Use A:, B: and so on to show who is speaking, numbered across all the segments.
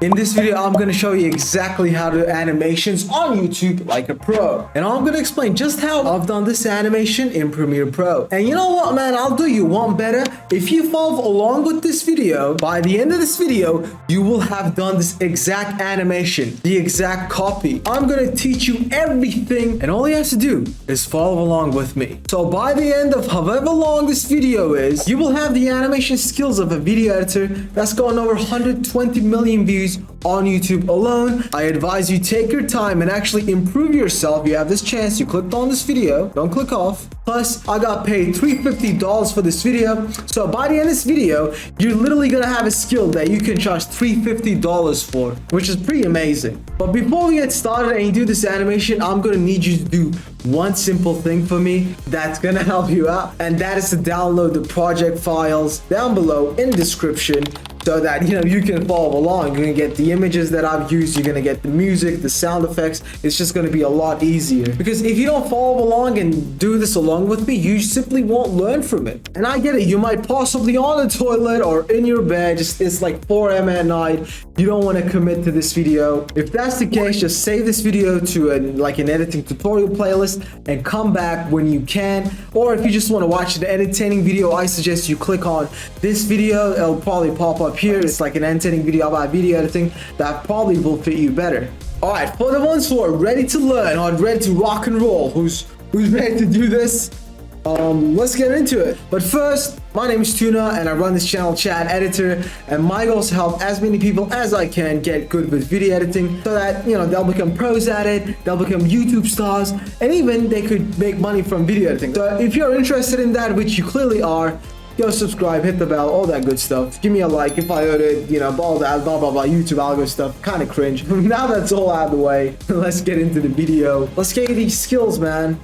A: In this video, I'm going to show you exactly how to do animations on YouTube like a pro. And I'm going to explain just how I've done this animation in Premiere Pro. And you know what, man? I'll do you one better. If you follow along with this video, by the end of this video, you will have done this exact animation, the exact copy. I'm going to teach you everything, and all you have to do is follow along with me. So by the end of however long this video is, you will have the animation skills of a video editor that's gone over 120 million views on YouTube alone. I advise you take your time and actually improve yourself. You have this chance. You clicked on this video. Don't click off. Plus, I got paid $350 for this video. So by the end of this video, you're literally gonna have a skill that you can charge $350 for, which is pretty amazing. But before we get started and you do this animation, I'm gonna need you to do one simple thing for me that's gonna help you out, and that is to download the project files down below in the description, so that you can follow along. You're gonna get the images that I've used, you're gonna get the music, the sound effects. It's just gonna be a lot easier, because if you don't follow along and do this along with me, you simply won't learn from it. And I get it, you might possibly on the toilet or in your bed, it's like 4 a.m. at night, you don't want to commit to this video. If that's the case, just save this video to an editing tutorial playlist and come back when you can. Or if you just want to watch an entertaining video, I suggest you click on this video. It'll probably pop up here. It's like an entertaining video about video editing that probably will fit you better. All right, for the ones who are ready to learn or ready to rock and roll, who's ready to do this, let's get into it. But first, my name is Tuna and I run this channel, Chat Editor, and my goal is to help as many people as I can get good with video editing, so that they'll become pros at it, they'll become YouTube stars, and even they could make money from video editing. So if you're interested in that, which you clearly are, go subscribe, hit the bell, all that good stuff. Give me a like if I heard it, all that blah blah blah YouTube algo stuff, kind of cringe. Now that's all out of the way, let's get into the video. Let's get these skills, man.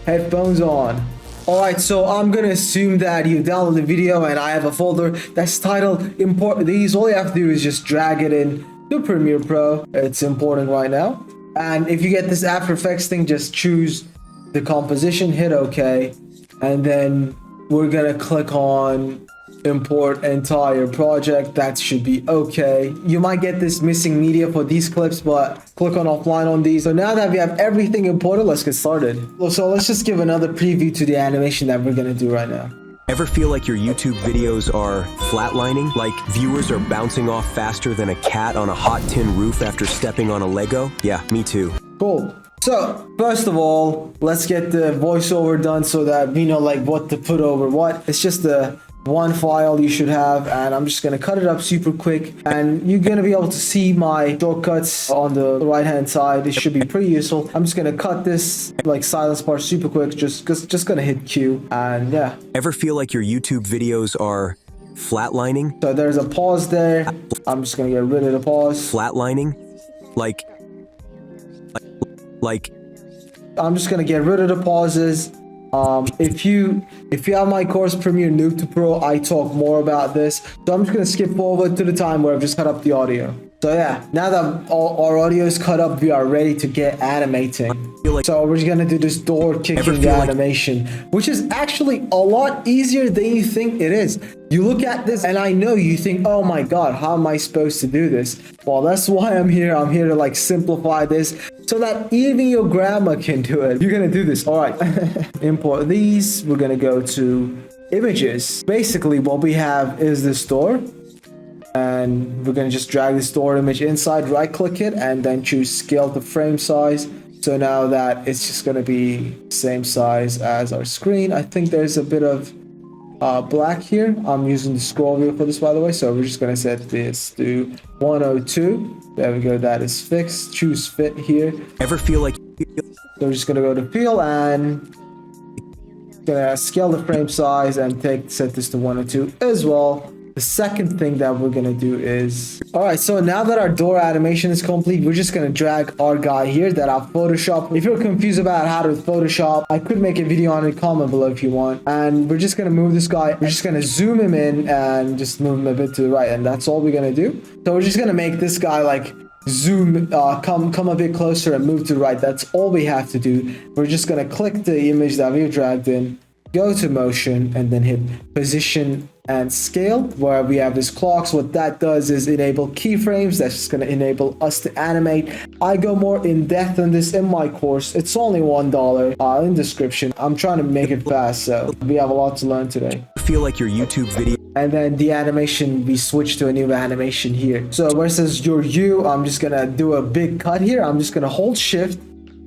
A: Headphones on. Alright, so I'm gonna assume that you downloaded the video and I have a folder that's titled import these. All you have to do is just drag it in to Premiere Pro. It's importing right now. And if you get this After Effects thing, just choose the composition, hit OK, and then we're gonna click on import entire project. That should be okay. You might get this missing media for these clips, but click on offline on these. So now that we have everything imported, let's get started. So let's just give another preview to the animation that we're gonna do right now.
B: Ever feel like your YouTube videos are flatlining? Like viewers are bouncing off faster than a cat on a hot tin roof after stepping on a Lego? Yeah, me too.
A: Cool. So first of all, let's get the voiceover done so that we know what to put over what. It's just the one file you should have, and I'm just gonna cut it up super quick, and you're gonna be able to see my shortcuts on the right hand side. It should be pretty useful. I'm just gonna cut this silence part super quick, just gonna hit Q, and yeah.
B: Ever feel like your YouTube videos are flatlining?
A: So there's a pause there. I'm just gonna get rid of the pause.
B: Flatlining? Like
A: I'm just gonna get rid of the pauses. If you have my course Premiere Noob to Pro, I talk more about this. So I'm just gonna skip forward to the time where I've just cut up the audio. So yeah, now that our audio is cut up, we are ready to get animating. So we're just gonna do this door kicking animation, which is actually a lot easier than you think it is. You look at this and I know you think, oh my god, how am I supposed to do this? Well, that's why I'm here. I'm here to simplify this so that even your grandma can do it. You're gonna do this. All right. Import these. We're gonna go to images. Basically what we have is this door, and we're gonna just drag this door image inside, right click it, and then choose scale to frame size. So now that it's just gonna be same size as our screen. I think there's a bit of black here. I'm using the scroll wheel for this, by the way, so we're just gonna set this to 102. There we go, that is fixed. Choose fit here.
B: Ever feel like
A: So we're just gonna go to feel and gonna scale the frame size and set this to 102 as well. The second thing that we're gonna do is, all right, so now that our door animation is complete, we're just gonna drag our guy here that I've photoshopped. If you're confused about how to Photoshop, I could make a video on it, comment below if you want. And we're just gonna move this guy. We're just gonna zoom him in and just move him a bit to the right, and that's all we're gonna do. So we're just gonna make this guy zoom, come a bit closer and move to the right. That's all we have to do. We're just gonna click the image that we've dragged in, go to motion, and then hit position and scale, where we have this clocks. What that does is enable keyframes. That's just going to enable us to animate. I go more in depth on this in my course. It's only $1 in description. I'm trying to make it fast, so we have a lot to learn today.
B: Feel like your YouTube video.
A: And then the animation, we switch to a new animation here. So where it says your U, I'm just gonna do a big cut here. I'm just gonna hold shift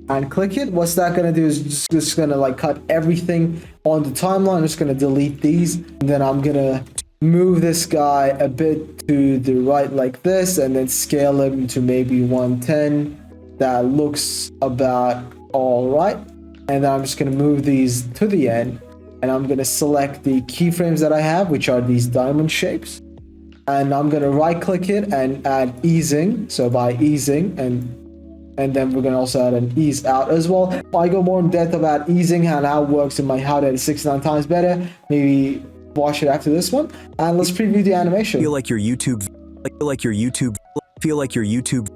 A: and click it. What's that gonna do is just gonna like cut everything on the timeline. I'm just gonna delete these, and then I'm gonna move this guy a bit to the right like this, and then scale him to maybe 110. That looks about all right. And then I'm just gonna move these to the end, and I'm gonna select the keyframes that I have, which are these diamond shapes, and I'm gonna right click it and add easing. So by easing, and then we're gonna also add an ease out as well. I go more in depth about easing and how it works in my How to Edit 69 Times Better. Maybe watch it after this one, and let's preview the animation.
B: Feel like your YouTube. Feel like your YouTube. Feel like your YouTube.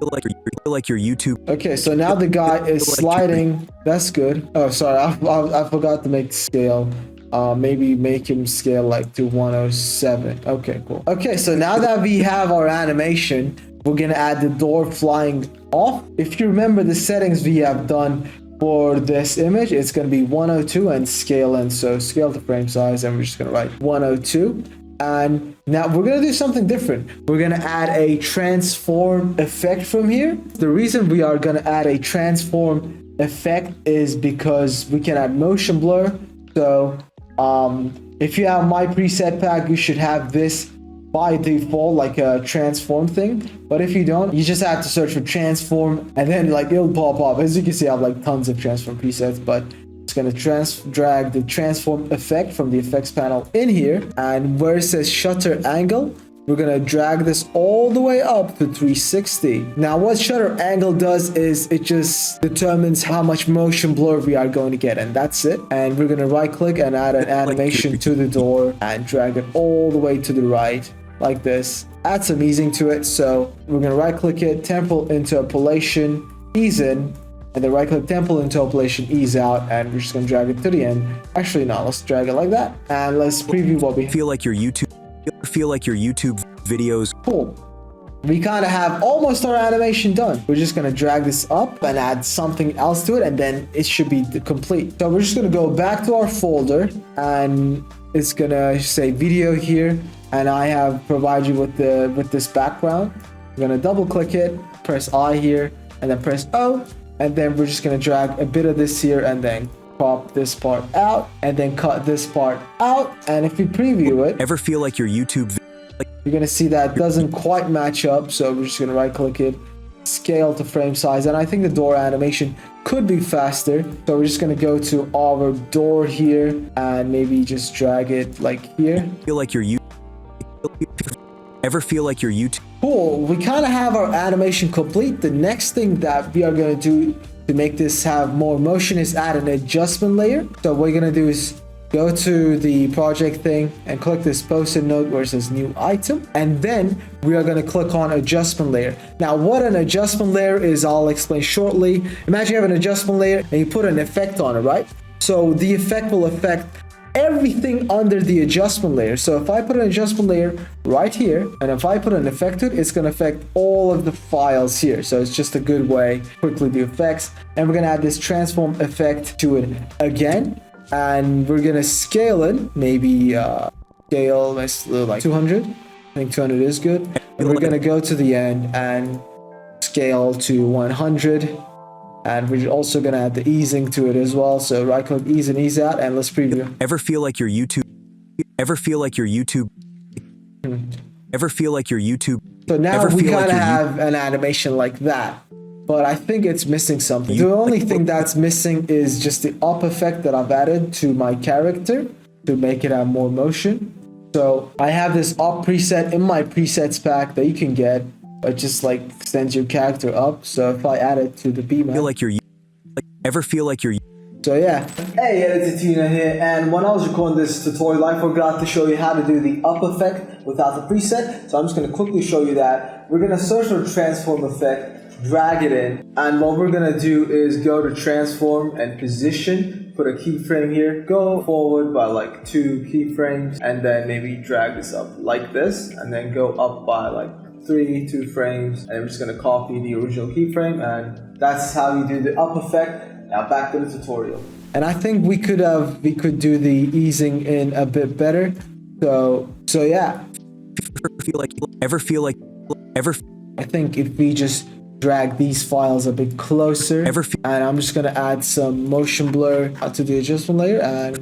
B: Feel like your YouTube.
A: Okay, so now the guy is sliding. That's good. Oh, sorry, I forgot to make scale. Maybe make him scale like to 107. Okay, cool. Okay, so now that we have our animation, we're gonna add the door flying off. If you remember the settings we have done for this image, it's gonna be 102 and scale in. So scale to frame size, and we're just gonna write 102. And now we're gonna do something different. We're gonna add a transform effect from here. The reason we are gonna add a transform effect is because we can add motion blur. So if you have my preset pack, you should have this by default, like a transform thing. But if you don't, you just have to search for transform, and then like it'll pop up. As you can see, I have like tons of transform presets, but it's gonna drag the transform effect from the effects panel in here, and where it says shutter angle, we're gonna drag this all the way up to 360. Now what shutter angle does is it just determines how much motion blur we are going to get, and that's it. And we're gonna right click and add an animation to the door and drag it all the way to the right like this. Add some easing to it. So we're gonna right click it, temporal interpolation, ease in, and then right click temporal interpolation, ease out, and we're just gonna drag it to the end. Actually, no, let's drag it like that, and let's preview what we
B: feel like your YouTube. Feel like your YouTube videos.
A: Cool. We kind of have almost our animation done. We're just gonna drag this up and add something else to it, and then it should be complete. So we're just gonna go back to our folder, and it's gonna say video here, and I have provided you with this background. I'm gonna double click it, press I here, and then press O. And then we're just gonna drag a bit of this here, and then crop this part out, and then cut this part out. And if you preview it,
B: ever feel like your YouTube,
A: you're gonna see that doesn't quite match up. So we're just gonna right click it, scale to frame size, and I think the door animation could be faster. So we're just gonna go to our door here and maybe just drag it like here.
B: Feel like your YouTube. Ever feel like your YouTube.
A: Cool, we kind of have our animation complete. The next thing that we are going to do to make this have more motion is add an adjustment layer. So what we're going to do is go to the project thing and click this post-it note where it says new item, and then we are going to click on adjustment layer. Now what an adjustment layer is, I'll explain shortly. Imagine you have an adjustment layer and you put an effect on it, right? So the effect will affect everything under the adjustment layer. So if I put an adjustment layer right here, and if I put an effect to it, it's going to affect all of the files here. So it's just a good way to quickly do effects. And we're going to add this transform effect to it again, and we're going to scale it, maybe scale like 200. I think 200 is good. And we're going to go to the end and scale to 100. And we're also gonna add the easing to it as well. So right click, ease and ease out, and let's preview.
B: Ever feel like your YouTube. Ever feel like your YouTube. Ever feel like your YouTube.
A: So now we kind of have an animation like that, but I think it's missing something. The only thing that's missing is just the up effect that I've added to my character to make it have more motion. So I have this up preset in my presets pack that you can get. It just like extends your character up. So if I add it to the B map,
B: feel like you're ever feel like you're.
A: So yeah. Hey, it's Tuna here, and when I was recording this tutorial, I forgot to show you how to do the up effect without the preset. So I'm just gonna quickly show you that. We're gonna search for transform effect, drag it in, and what we're gonna do is go to transform and position put a keyframe here, go forward by like 2 keyframes, and then maybe drag this up like this, and then go up by like 2 frames, and I'm just gonna copy the original keyframe, and that's how you do the up effect. Now back to the tutorial. And I think we could do the easing in a bit better. So yeah. I think if we just drag these files a bit closer, and I'm just gonna add some motion blur to the adjustment layer, and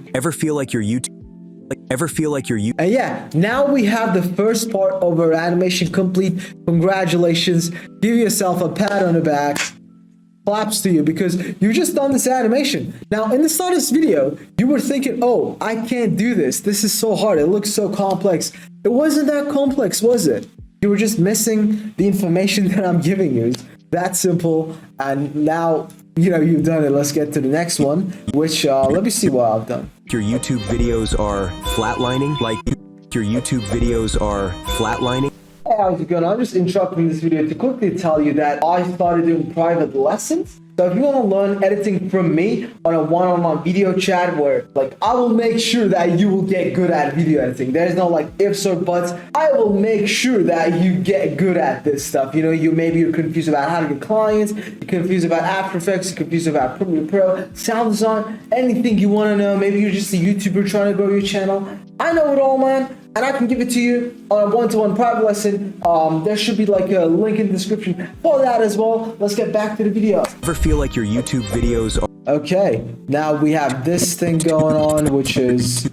A: and yeah, now we have the first part of our animation complete. Congratulations, give yourself a pat on the back. Claps to you, because you just done this animation. Now in the start of this video, you were thinking, oh, I can't do this, this is so hard, it looks so complex. It wasn't that complex, was it? You were just missing the information that I'm giving you. It's that simple. And now you've done it. Let's get to the next one, which let me see what I've done.
B: Your YouTube videos are flatlining.
A: Hey, how's it going? I'm just interrupting this video to quickly tell you that I started doing private lessons. So if you want to learn editing from me on a one-on-one video chat where I will make sure that you will get good at video editing. There's no ifs or buts. I will make sure that you get good at this stuff. Maybe you're confused about how to get clients, you're confused about After Effects, you're confused about Premiere Pro, sound design, anything you want to know. Maybe you're just a YouTuber trying to grow your channel. I know it all, man. And I can give it to you on a one-to-one private lesson. There should be a link in the description for that as well. Let's get back to the video.
B: Ever feel like your YouTube videos are...
A: Okay, now we have this thing going on, which is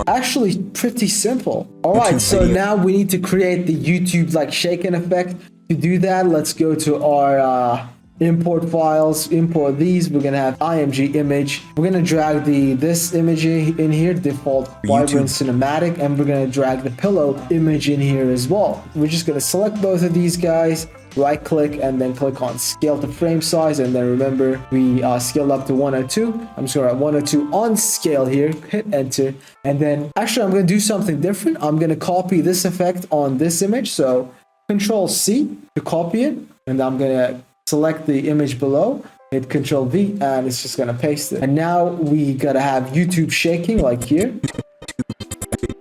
A: actually pretty simple. All right, so now we need to create the YouTube shaking effect. To do that, let's go to our import files, import these. We're gonna have img image. We're gonna drag this image in here, default vibrant cinematic, and we're gonna drag the pillow image in here as well. We're just gonna select both of these guys, right click, and then click on scale to frame size, and then remember we scaled up to 102. I'm just gonna write 102 on scale here, hit enter, and then actually I'm gonna do something different. I'm gonna copy this effect on this image, so Control C to copy it, and I'm gonna select the image below, hit Control V, and it's just gonna paste it. And now we gotta have YouTube shaking here.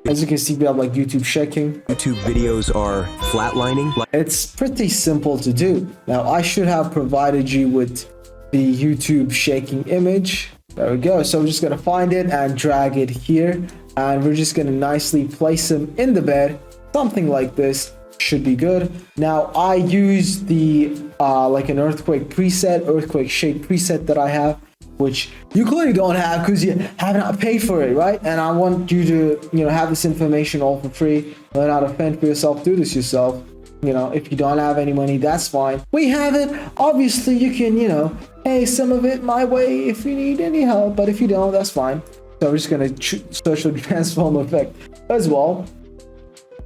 A: As you can see, we have YouTube shaking.
B: YouTube videos are flatlining.
A: It's pretty simple to do. Now I should have provided you with the YouTube shaking image. There we go. So we're just gonna find it and drag it here, and we're just gonna nicely place them in the bed, something like this. Should be good. Now I use the an earthquake shape preset that I have, which you clearly don't have because you have not paid for it, right? And I want you to have this information all for free. Learn how to fend for yourself, do this yourself. If you don't have any money, that's fine. We have it. Obviously you can pay some of it my way if you need any help, but if you don't, that's fine. So we're just gonna social transform effect as well,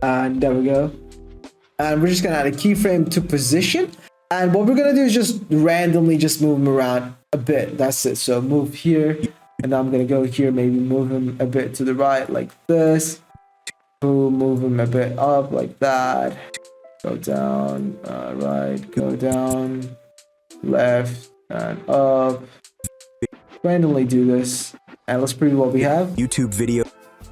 A: and there we go. And we're just gonna add a keyframe to position, and what we're gonna do is just randomly just move him around a bit. That's it. So move here, and I'm gonna go here, maybe move him a bit to the right like this. Move him a bit up like that. Go down, right, go down, left, and up. Randomly do this, and let's preview what we have.
B: YouTube video.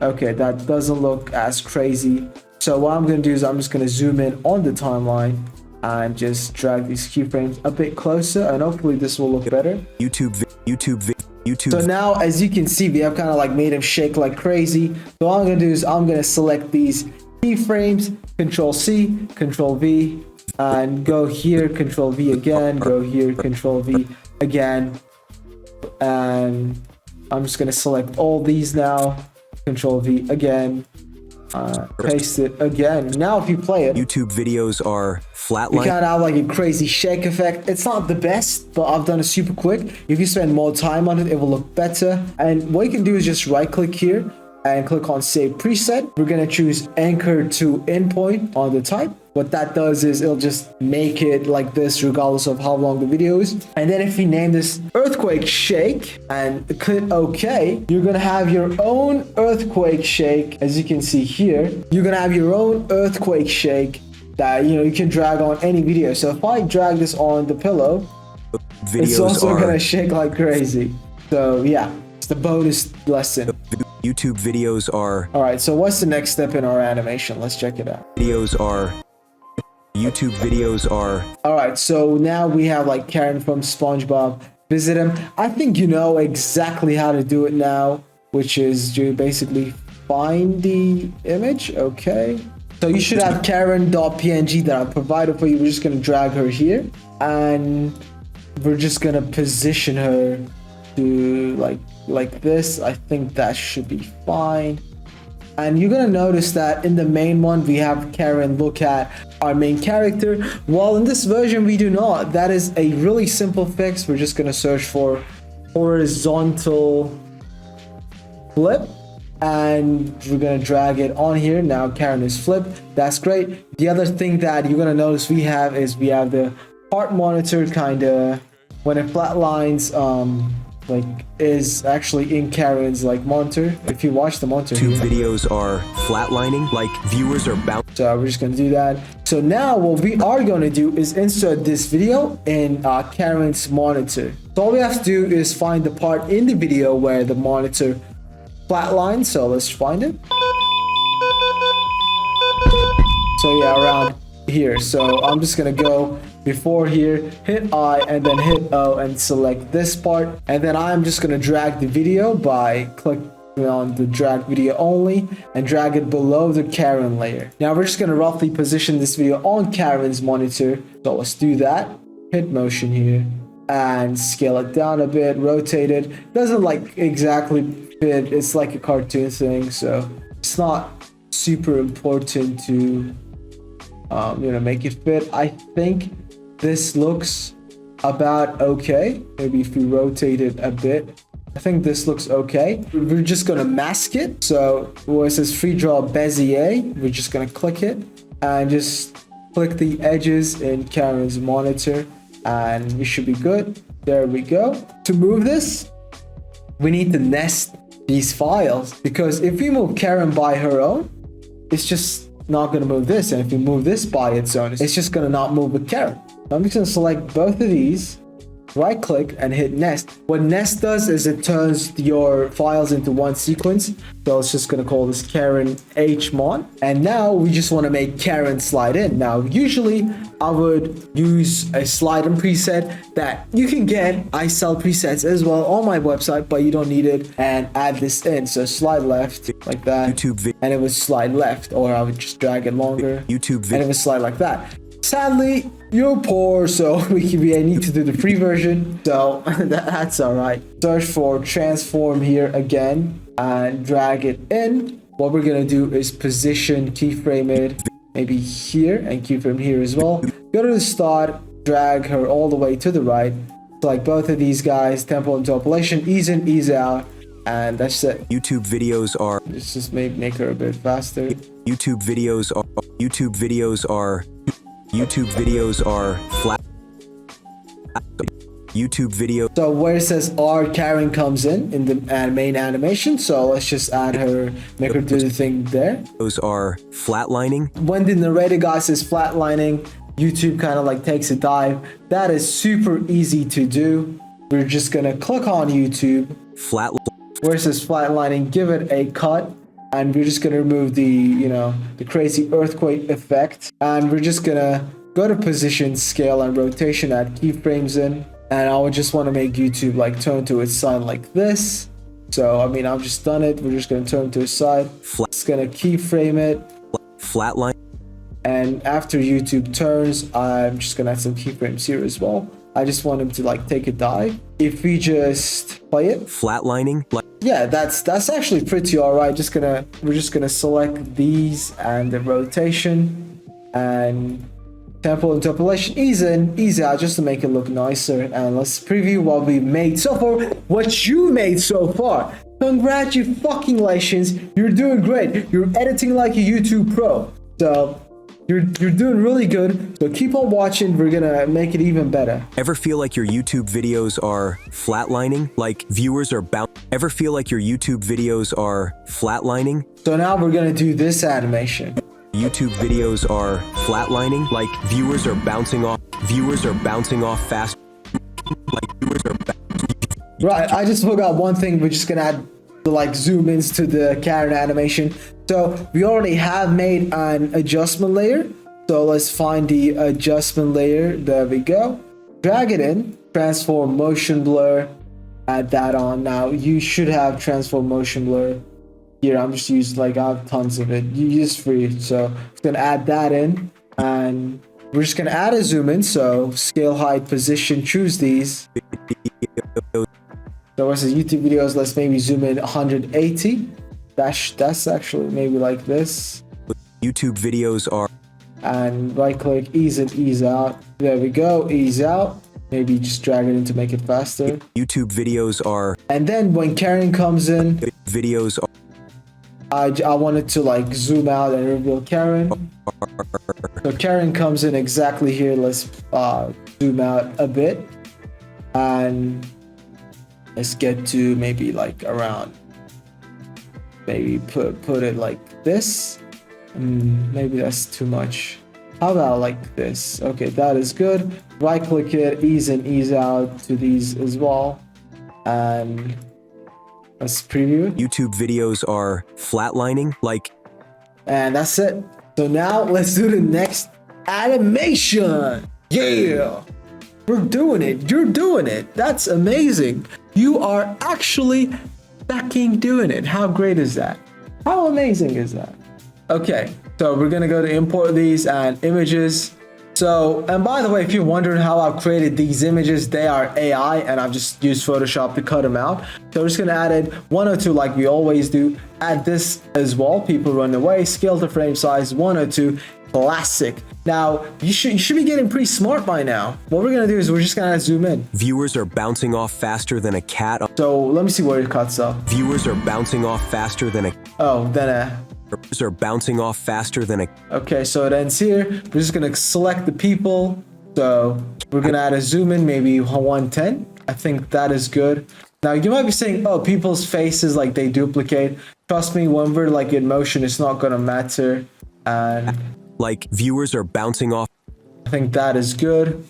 A: Okay, that doesn't look as crazy. So what I'm going to do is I'm just going to zoom in on the timeline and just drag these keyframes a bit closer, and hopefully this will look better.
B: YouTube.
A: So now, as you can see, we have kind of made him shake like crazy. So what I'm going to do is I'm going to select these keyframes, Control C, Control V, and go here, Control V again, go here, Control V again. And I'm just going to select all these now, Control V again. Paste it again. Now if you play it,
B: YouTube videos are flatline.
A: You kind of have a crazy shake effect. It's not the best, but I've done it super quick. If you spend more time on it, it will look better. And what you can do is just right click here and click on save preset. We're going to choose anchor to endpoint on the type. What that does is it'll just make it like this regardless of how long the video is. And then if you name this earthquake shake and click OK, you're gonna have your own earthquake shake. As you can see here, you're gonna have your own earthquake shake that you can drag on any video. So if I drag this on the pillow, it's also gonna shake like crazy. So yeah, it's the bonus lesson.
B: YouTube videos are
A: All right, so what's the next step in our animation? Let's check it out.
B: YouTube videos are
A: All right, so now we have like Karen from SpongeBob. Visit him. I think you know exactly how to do it now, which is to basically find the image. Okay. So you should have Karen.png that I provided for you. We're just going to drag her here and we're just going to position her to like this. I think that should be fine. And you're gonna notice that in the main one we have Karen look at our main character, while in this version we do not. That is a really simple fix. We're just gonna search for horizontal flip and we're gonna drag it on here. Now Karen is flipped. That's great. The other thing that you're gonna notice we have the heart monitor kind of when it flatlines like is actually in Karen's like monitor. If you watch the monitor
B: YouTube videos are flatlining, like viewers are bound.
A: So we're just gonna do that. So now what we are gonna do is insert this video in Karen's monitor. So all we have to do is find the part in the video where the monitor flatlines. So let's find it. So yeah, around here. So I'm just gonna go before here, hit I and then hit O and select this part, and then I'm just gonna drag the video by clicking on the drag video only and drag it below the Karen layer. Now we're just gonna roughly position this video on Karen's monitor. So let's do that. Hit motion here and scale it down a bit, rotate it. Doesn't like exactly fit. It's like a cartoon thing, so it's not super important to make it fit. I think this looks about okay. Maybe if we rotate it a bit, I think this looks okay. We're just gonna mask it. So where it says free draw Bezier, we're just gonna click it and just click the edges in Karen's monitor and we should be good. There we go. To move this, we need to nest these files, because if we move Karen by her own, it's just not going to move this, and if you move this by its own, it's just going to not move with Karen. I'm just going to select both of these, right click and hit nest. What nest does is it turns your files into one sequence. So it's just going to call this Karen HMon, and now we just want to make Karen slide in. Now usually I would use a slide in preset that you can get. I sell presets as well on my website, but you don't need it, and add this in. So slide left like that, and it would slide left, or I would just drag it longer and it would slide like that. Sadly, you're poor, so we need to do the free version, so that's all right. Search for transform here again and drag it in. What we're gonna do is position, keyframe it maybe here, and keyframe here as well. Go to the start, drag her all the way to the right. So like both of these guys, tempo interpolation, ease in, ease out, and that's it.
B: YouTube videos are.
A: Let's just make her a bit faster.
B: YouTube videos are flat. YouTube video.
A: So where it says R, Karen comes in the main animation. So let's just add her, make her do the thing there.
B: Those are flatlining.
A: When the narrator guy says flatlining, YouTube kind of like takes a dive. That is super easy to do. We're just gonna click on YouTube. Where it says flatlining, give it a cut. And we're just gonna remove the, the crazy earthquake effect. And we're just gonna go to position, scale, and rotation, add keyframes in. And I would just want to make YouTube like turn to its side like this. So, I mean, I've just done it. We're just gonna turn to its side. It's gonna keyframe it.
B: Flatline.
A: And after YouTube turns, I'm just gonna add some keyframes here as well. I just want him to like take a dive. If we just play it.
B: Flatlining.
A: Yeah, that's actually pretty alright. We're just gonna select these and the rotation and tempo interpolation, ease in, ease out, just to make it look nicer. And let's preview what we've made so far. What you made so far. Congratulations, you're doing great. You're editing like a YouTube pro. So you're doing really good. So keep on watching. We're gonna make it even better.
B: Ever feel like your YouTube videos are flatlining? Like viewers are bound. Ever feel like your YouTube videos are flatlining?
A: So now we're gonna do this animation.
B: YouTube videos are flatlining, like viewers are bouncing off fast.
A: Right, I just forgot one thing. We're just gonna add the like zoom ins to the Karen animation. So we already have made an adjustment layer. So let's find the adjustment layer. There we go. Drag it in, transform motion blur, add that on. Now you should have transform motion blur here. I'm just using like I have tons of it. You use free. So I'm gonna add that in, and we're just gonna add a zoom in. So scale, height, position, choose these. So what's the YouTube videos? Let's maybe zoom in 180. That's actually maybe like this.
B: YouTube videos are.
A: And right click, ease in, ease out. There we go, ease out. Maybe just drag it in to make it faster.
B: YouTube videos are.
A: And then when Karen comes in,
B: videos are.
A: I wanted to like zoom out and reveal Karen. So Karen comes in exactly here. Let's zoom out a bit. And let's get to maybe like around, maybe put it like this. Maybe that's too much. How about like this? Okay, that is good. Right click it, ease in, ease out to these as well. And let's preview it.
B: YouTube videos are flatlining, like.
A: And that's it. So now let's do the next animation. Yeah, we're doing it. You're doing it. That's amazing. You are actually fucking doing it. How great is that? How amazing is that? Okay, so we're gonna go to import these and images. So, and by the way, if you're wondering how I've created these images, they are AI and I've just used Photoshop to cut them out. So we're just gonna add in 102 like we always do. Add this as well. People run away. Scale to frame size 102. Classic. Now you should be getting pretty smart by now. What we're gonna do is we're just gonna zoom in.
B: Viewers are bouncing off faster than a cat.
A: So let me see where it cuts off.
B: Viewers are bouncing off faster than a.
A: Oh, then
B: Viewers are bouncing off faster than a.
A: Okay, so it ends here. We're just gonna select the people. So we're gonna add a zoom in, maybe 110. I think that is good. Now you might be saying, oh, people's faces like they duplicate. Trust me, when we're like in motion, it's not gonna matter. And
B: like viewers are bouncing off.
A: I think that is good.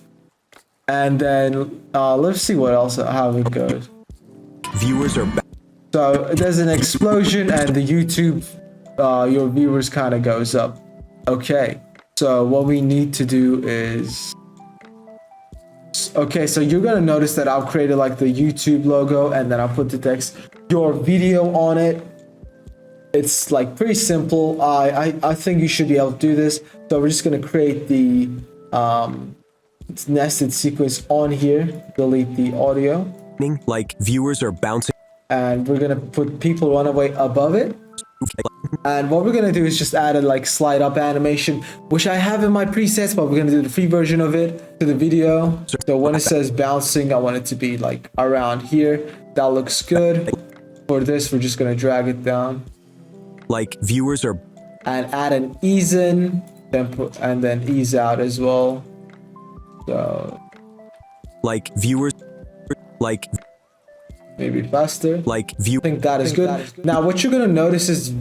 A: And then let's see what else, how it goes.
B: Viewers are.
A: So there's an explosion and the YouTube, your viewers kind of goes up. Okay, so what we need to do is, okay, so you're gonna notice that I've created like the YouTube logo and then I'll put the text, your video on it. It's like pretty simple. I think you should be able to do this. So we're just gonna create the nested sequence on here. Delete the audio.
B: Like viewers are bouncing.
A: And we're gonna put people run away above it. And what we're gonna do is just add a like slide up animation, which I have in my presets, but we're gonna do the free version of it to the video. So when it says bouncing, I want it to be like around here. That looks good. For this, we're just gonna drag it down.
B: Like viewers are.
A: And add an ease in, and then ease out as well. So
B: like viewers, like
A: maybe faster.
B: Like view.
A: I think that is good. Now what you're gonna notice is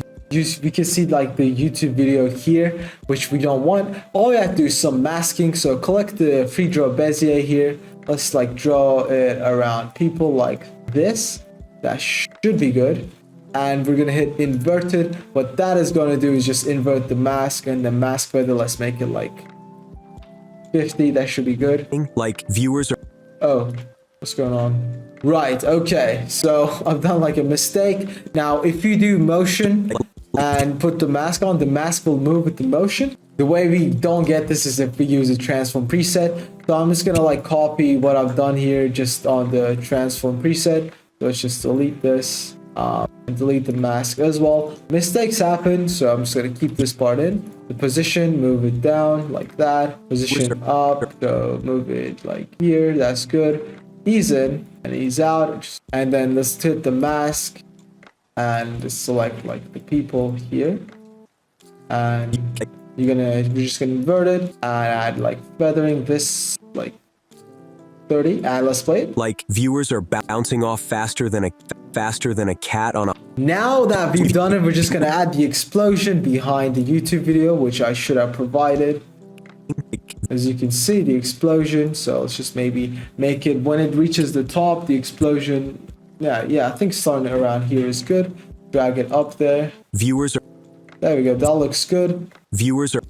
A: we can see like the YouTube video here, which we don't want. All we have to do is some masking. So collect the free draw Bezier here. Let's like draw it around people like this. That should be good. And we're gonna hit inverted. What that is gonna do is just invert the mask and the mask feather. Let's make it like 50. That should be good.
B: Like viewers are.
A: Oh, what's going on? Right, okay. So I've done like a mistake. Now, if you do motion and put the mask on, the mask will move with the motion. The way we don't get this is if we use a transform preset. So I'm just gonna like copy what I've done here just on the transform preset. So let's just delete this. And delete the mask as well. Mistakes happen, so I'm just gonna keep this part in. The position, move it down like that. Position up, so move it like here. That's good. Ease in and ease out, and then let's hit the mask and just select like the people here. And we're just gonna invert it and add like feathering this like 30. And let's play it.
B: Like viewers are bouncing off faster than a cat on a.
A: Now that we've done it, we're just gonna add the explosion behind the YouTube video, which I should have provided. as you can see, the explosion. So let's just maybe make it when it reaches the top, the explosion. Yeah, I think starting around here is good. Drag it up there.
B: Viewers are.
A: There we go. That looks good.
B: Viewers are.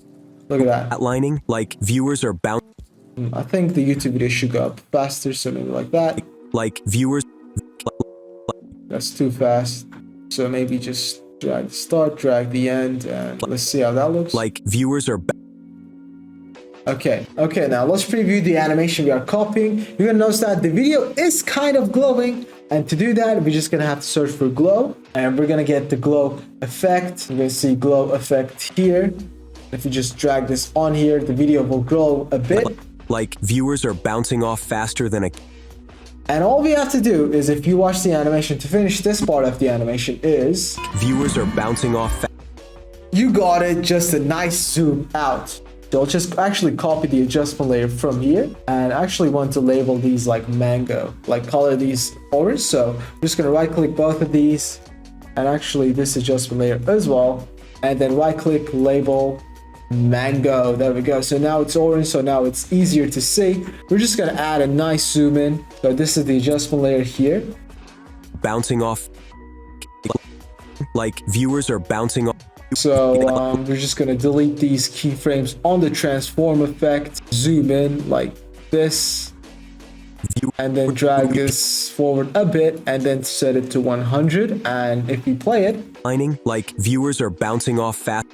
A: Look at that.
B: Flatlining, like viewers are bound.
A: I think the YouTube video should go up faster, so maybe like that.
B: Like viewers.
A: That's too fast. So maybe just drag the start, drag the end, and let's see how that looks.
B: Like viewers are.
A: Okay, now let's preview the animation we are copying. You're gonna notice that the video is kind of glowing, and to do that, we're just gonna have to search for glow, and we're gonna get the glow effect. You're gonna see glow effect here. If you just drag this on here, the video will glow a bit.
B: Like viewers are bouncing off faster than a.
A: And all we have to do is, if you watch the animation to finish this part of the animation, is
B: viewers are bouncing off.
A: You got it, just a nice zoom out. So I'll just actually copy the adjustment layer from here, and actually want to label these like mango, like color these orange. So I'm just gonna right click both of these, and actually this adjustment layer as well, and then right click, label mango. There we go. So now it's orange, so now it's easier to see. We're just gonna add a nice zoom in. So this is the adjustment layer here.
B: Bouncing off. Like viewers are bouncing off.
A: So we're just gonna delete these keyframes on the transform effect, zoom in like this, and then drag this forward a bit, and then set it to 100. And if we play it,
B: Lining, like viewers are bouncing off fast.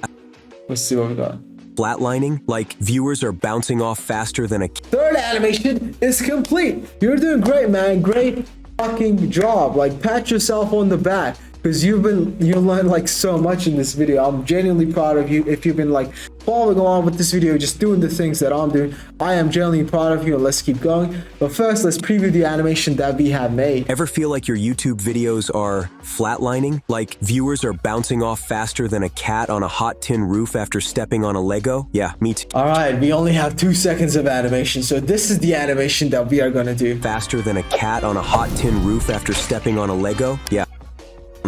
A: let's see what we got.
B: Flatlining, like viewers are bouncing off faster than a.
A: Third animation is complete. You're doing great, man. Great fucking job. Like, pat yourself on the back, because you learned like so much in this video. I'm genuinely proud of you. If you've been like following along with this video, just doing the things that I'm doing, I am genuinely proud of you, and let's keep going. But first, let's preview the animation that we have made.
B: Ever feel like your YouTube videos are flatlining? Like viewers are bouncing off faster than a cat on a hot tin roof after stepping on a Lego? Yeah, me too.
A: All right, we only have 2 seconds of animation, so this is the animation that we are gonna do.
B: Faster than a cat on a hot tin roof after stepping on a Lego? Yeah.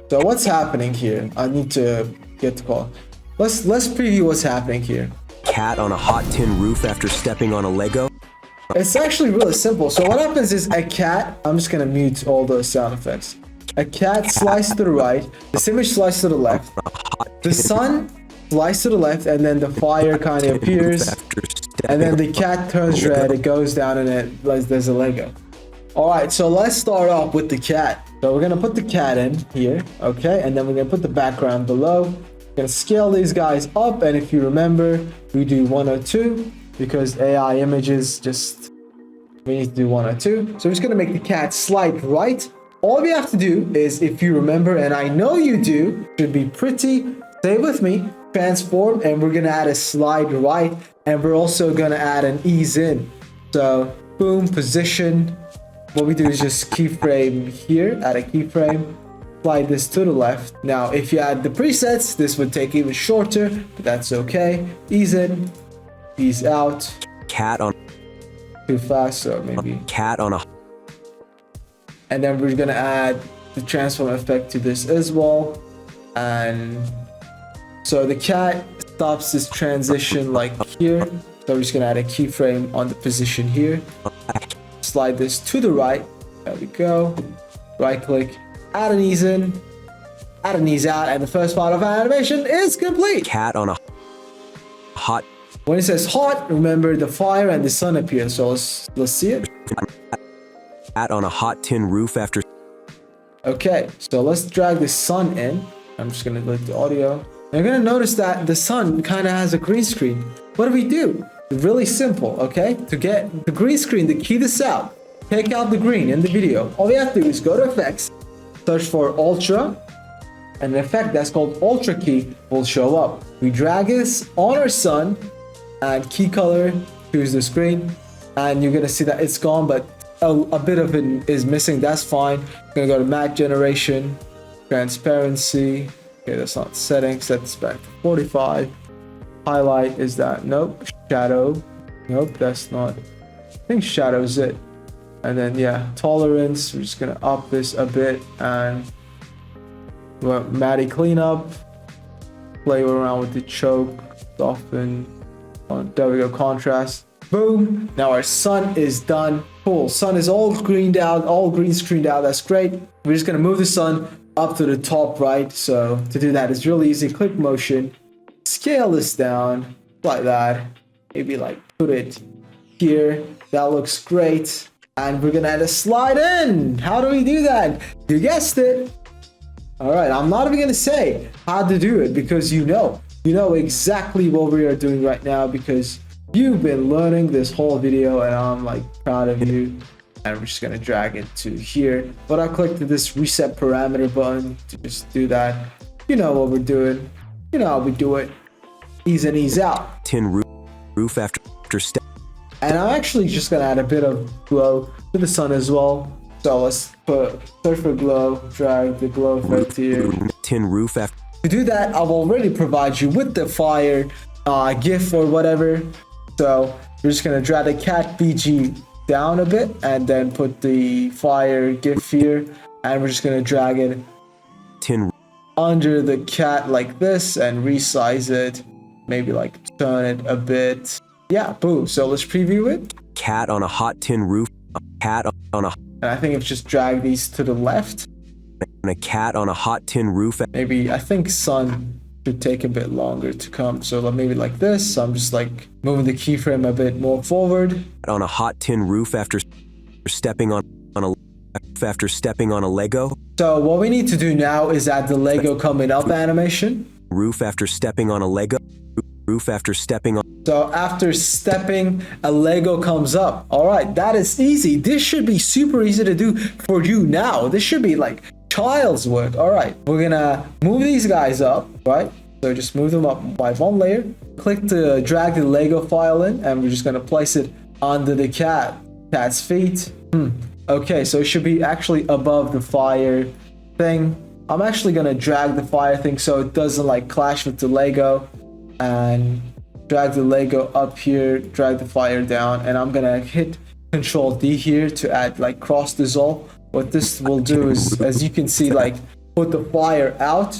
A: So what's happening here? I need to get the call. Let's preview what's happening here.
B: Cat on a hot tin roof after stepping on a Lego?
A: It's actually really simple. So what happens is a cat, I'm just gonna mute all those sound effects. A cat slices to the right, this image slices to the left, the sun slices to the left, and then the fire kind of appears, and then the cat turns red, it goes down, and there's a Lego. All right, so let's start off with the cat. So we're gonna put the cat in here, okay? And then we're gonna put the background below. We're gonna scale these guys up, and if you remember, we do 102 because AI images we need to do 102. So we're just gonna make the cat slide right. All we have to do is, if you remember, and I know you do, should be pretty, stay with me, transform, and we're gonna add a slide right, and we're also gonna add an ease in. So boom, position. What we do is just keyframe here, add a keyframe, slide this to the left. Now, if you add the presets, this would take even shorter, but that's okay. Ease in, ease out.
B: Cat on.
A: Too fast, so maybe.
B: Cat on a.
A: And then we're gonna add the transform effect to this as well. And so the cat stops this transition like here. So we're just gonna add a keyframe on the position here. Slide this to the right. There we go. Right click, add an ease in, add an ease out, and the first part of our animation is complete.
B: Cat on a hot.
A: When it says hot, remember the fire and the sun appear. So let's see it.
B: Cat on a hot tin roof after.
A: Okay, so let's drag the sun in. I'm just gonna delete the audio. And you're gonna notice that the sun kind of has a green screen. What do? Really simple, okay? To get the green screen, to key this out, take out the green in the video. All we have to do is go to effects, search for ultra, and an effect that's called ultra key will show up. We drag this on our sun, and key color, choose the screen, and you're gonna see that it's gone, but a bit of it is missing. That's fine. I'm gonna go to matte generation, transparency. Okay, that's not settings. Set this back to 45. Highlight is that? Nope. Shadow. Nope, that's not. I think shadow is it. And then yeah, tolerance. We're just gonna up this a bit, and matty cleanup. Play around with the choke, soften. There we go. Contrast. Boom. Now our sun is done. Cool. Sun is all greened out, all green screened out. That's great. We're just going to move the sun up to the top right. So to do that is really easy. Click motion. Scale this down like that. Maybe like put it here. That looks great. And we're going to add a slide in. How do we do that? You guessed it. All right. I'm not even going to say how to do it because you know exactly what we are doing right now because you've been learning this whole video and I'm like proud of you. And we're just gonna drag it to here. But I clicked this reset parameter button to just do that. You know what we're doing. You know how we do it. Ease in, ease out.
B: Tin roof after step.
A: And I'm actually just gonna add a bit of glow to the sun as well. So let's search for glow, drag the glow effect here.
B: Tin roof after.
A: To do that, I've already provided you with the fire GIF or whatever. So we're just gonna drag the cat BG down a bit and then put the fire GIF here, and we're just gonna drag it under the cat like this and resize it. Maybe like turn it a bit. Yeah, boom. So let's preview it.
B: Cat on a hot tin roof. A cat on a.
A: And I think if just drag these to the left.
B: And a cat on a hot tin roof.
A: Maybe I think sun should take a bit longer to come. So maybe like this. So I'm just like moving the keyframe a bit more forward.
B: On a hot tin roof after stepping on a Lego.
A: So what we need to do now is add the Lego coming up animation.
B: Roof after stepping on a Lego. Roof after stepping on.
A: So after stepping, a Lego comes up. All right, that is easy. This should be super easy to do for you now. This should be like child's work. All right, we're gonna move these guys up, right? So just move them up by one layer. Click to drag the Lego file in, and we're just gonna place it under the cat's feet. Okay, so it should be actually above the fire thing. I'm actually gonna drag the fire thing so it doesn't like clash with the Lego, and drag the Lego up here, drag the fire down, and I'm gonna hit Control D here to add like cross dissolve. What this will do is, as you can see, like put the fire out,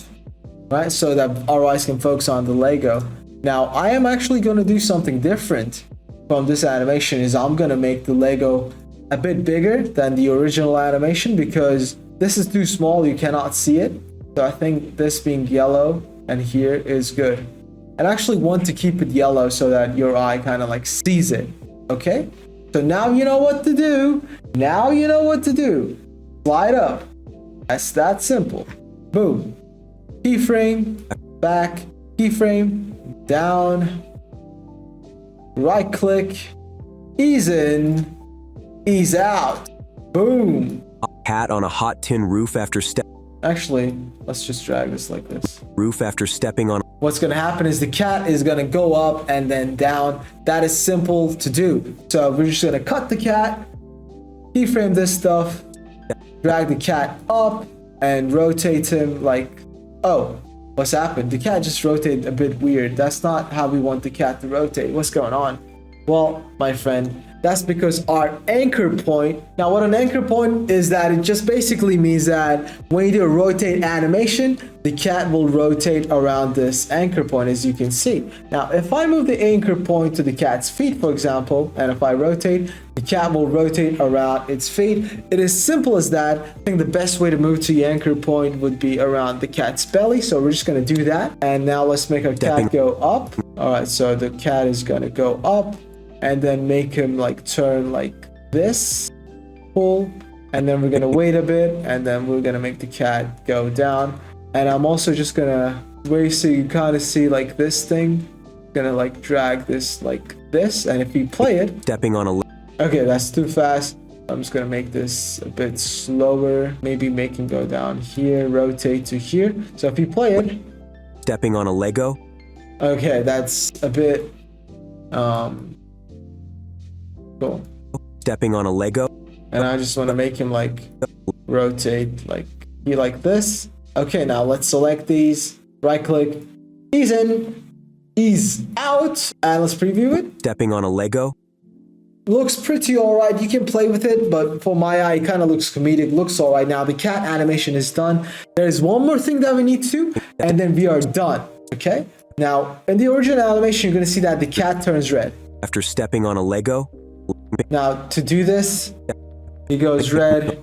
A: right? So that our eyes can focus on the Lego. Now I am actually gonna do something different from this animation. Is I'm gonna make the Lego a bit bigger than the original animation because this is too small, you cannot see it. So I think this being yellow and here is good. And I actually want to keep it yellow so that your eye kind of like sees it. Okay, so now you know what to do. Now you know what to do. Slide up. That's that simple. Boom. Keyframe back, keyframe down, right click, ease in, ease out. Boom.
B: Cat on a hot tin roof after step.
A: Actually, let's just drag this like this.
B: Roof after stepping on.
A: What's going to happen is the cat is going to go up and then down. That is simple to do. So we're just going to cut the cat, keyframe this stuff, drag the cat up and rotate him like, oh, what's happened? The cat just rotated a bit weird. That's not how we want the cat to rotate. What's going on? Well, my friend, that's because our anchor point. Now what an anchor point is, that it just basically means that when you do a rotate animation, the cat will rotate around this anchor point, as you can see. Now if I move the anchor point to the cat's feet, for example, and if I rotate, the cat will rotate around its feet. It is simple as that. I think the best way to move to the anchor point would be around the cat's belly. So we're just going to do that. And now let's make our cat go up. All right, so the cat is going to go up. And then make him like turn like this, pull, and then we're gonna wait a bit, and then we're gonna make the cat go down. And I'm also just gonna wait so you kind of see like this thing, gonna like drag this like this, and if you play it,
B: Stepping on a.
A: okay, that's too fast. I'm just gonna make this a bit slower, maybe make him go down here, rotate to here. So if you play it,
B: Stepping on a Lego.
A: okay, that's a bit cool.
B: Stepping on a Lego.
A: And I just want to make him like rotate like he like this. Okay, now let's select these, right click, ease in, ease out, and let's preview it.
B: Stepping on a Lego.
A: Looks pretty alright. You can play with it, but for my eye, it kind of looks comedic. Looks alright. Now the cat animation is done. There's one more thing that we need to, and then we are done. Okay. Now in the original animation, you're gonna see that the cat turns red.
B: after stepping on a Lego.
A: Now to do this, he goes red,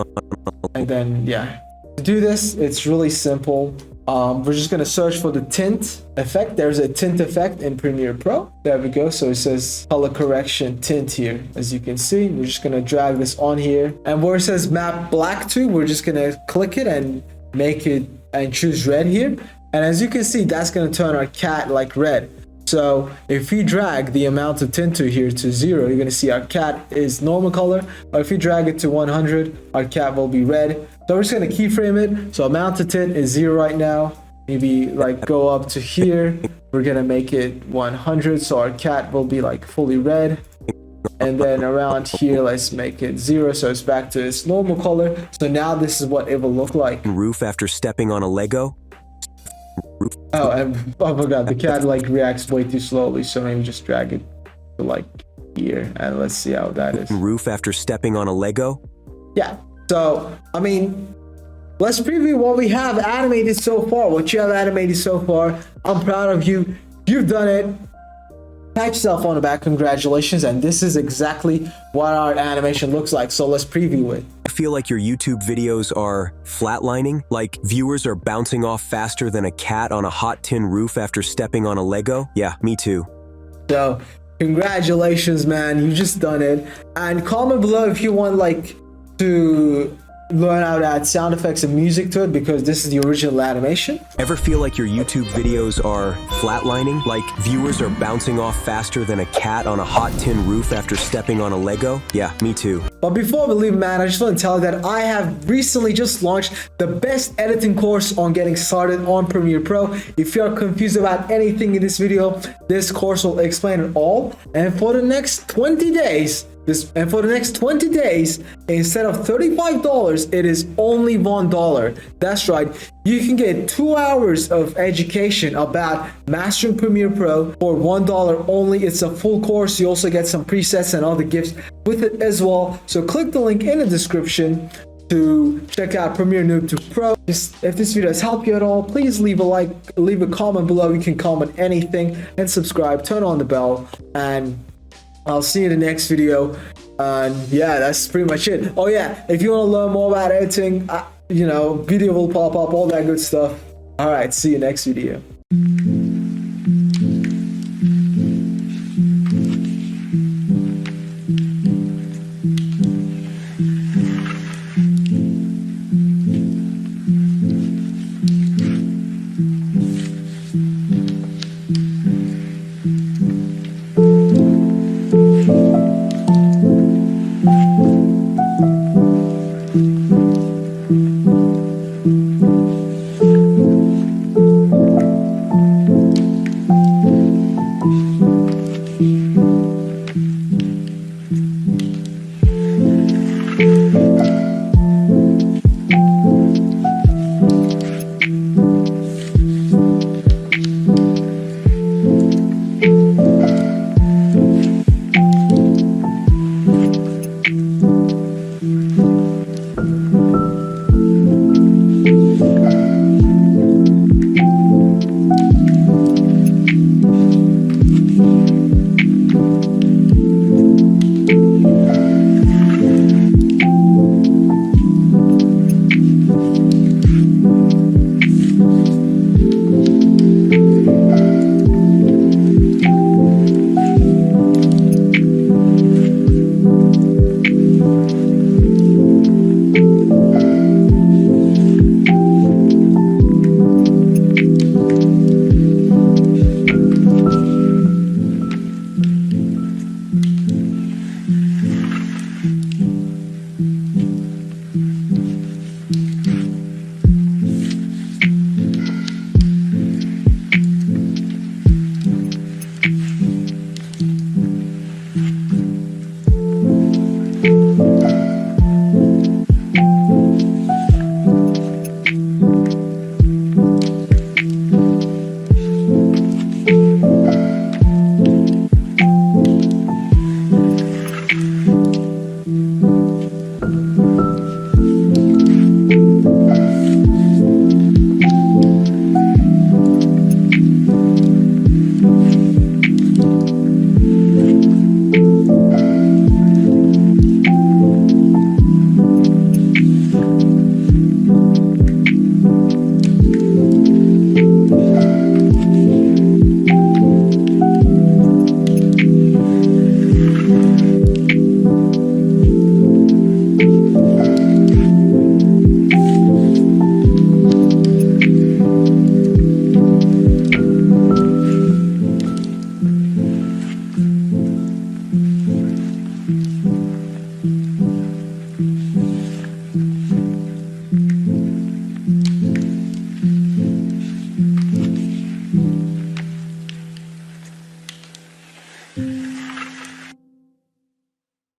A: and then yeah. To do this, it's really simple. We're just gonna search for the tint effect. There's a tint effect in Premiere Pro. There we go. So it says color correction tint here. As you can see, we're just gonna drag this on here. And where it says map black to, we're just gonna click it and make it and choose red here. And as you can see, that's gonna turn our cat like red. So if we drag the amount of tint to here to 0, you're gonna see our cat is normal color. Or if you drag it to 100, our cat will be red. So we're just gonna keyframe it. So amount of tint is 0 right now. Maybe like go up to here. We're gonna make it 100, so our cat will be like fully red. And then around here, let's make it 0, so it's back to its normal color. So now this is what it will look like.
B: Roof after stepping on a Lego.
A: Oh, and oh my god, the cat like reacts way too slowly, so maybe just drag it to like here, and let's see how that is.
B: Roof after stepping on a Lego.
A: Yeah, so I mean, let's preview what we have animated so far. What you have animated so far, I'm proud of you. You've done it. Pat yourself on the back, congratulations. And this is exactly what our animation looks like, so let's preview it.
B: I feel like your YouTube videos are flatlining, like viewers are bouncing off faster than a cat on a hot tin roof after stepping on a Lego. Yeah, me too.
A: So congratulations, man, you just done it. And comment below if you want like to learn how to add sound effects and music to it, because this is the original animation.
B: Ever feel like your YouTube videos are flatlining, like viewers are bouncing off faster than a cat on a hot tin roof after stepping on a Lego? Yeah, me too.
A: But before we leave, man, I just want to tell you that I have recently just launched the best editing course on getting started on Premiere Pro. If you're confused about anything in this video, this course will explain it all. And for the next 20 days, instead of $35, it is only $1. That's right. You can get 2 hours of education about mastering Premiere Pro for $1 only. It's a full course. You also get some presets and other gifts with it as well. So click the link in the description to check out Premiere Noob to Pro. If this video has helped you at all, please leave a like, leave a comment below. You can comment anything and subscribe, turn on the bell, and I'll see you in the next video. And yeah, that's pretty much it. Oh yeah, if you want to learn more about editing, video will pop up, all that good stuff. All right, see you next video.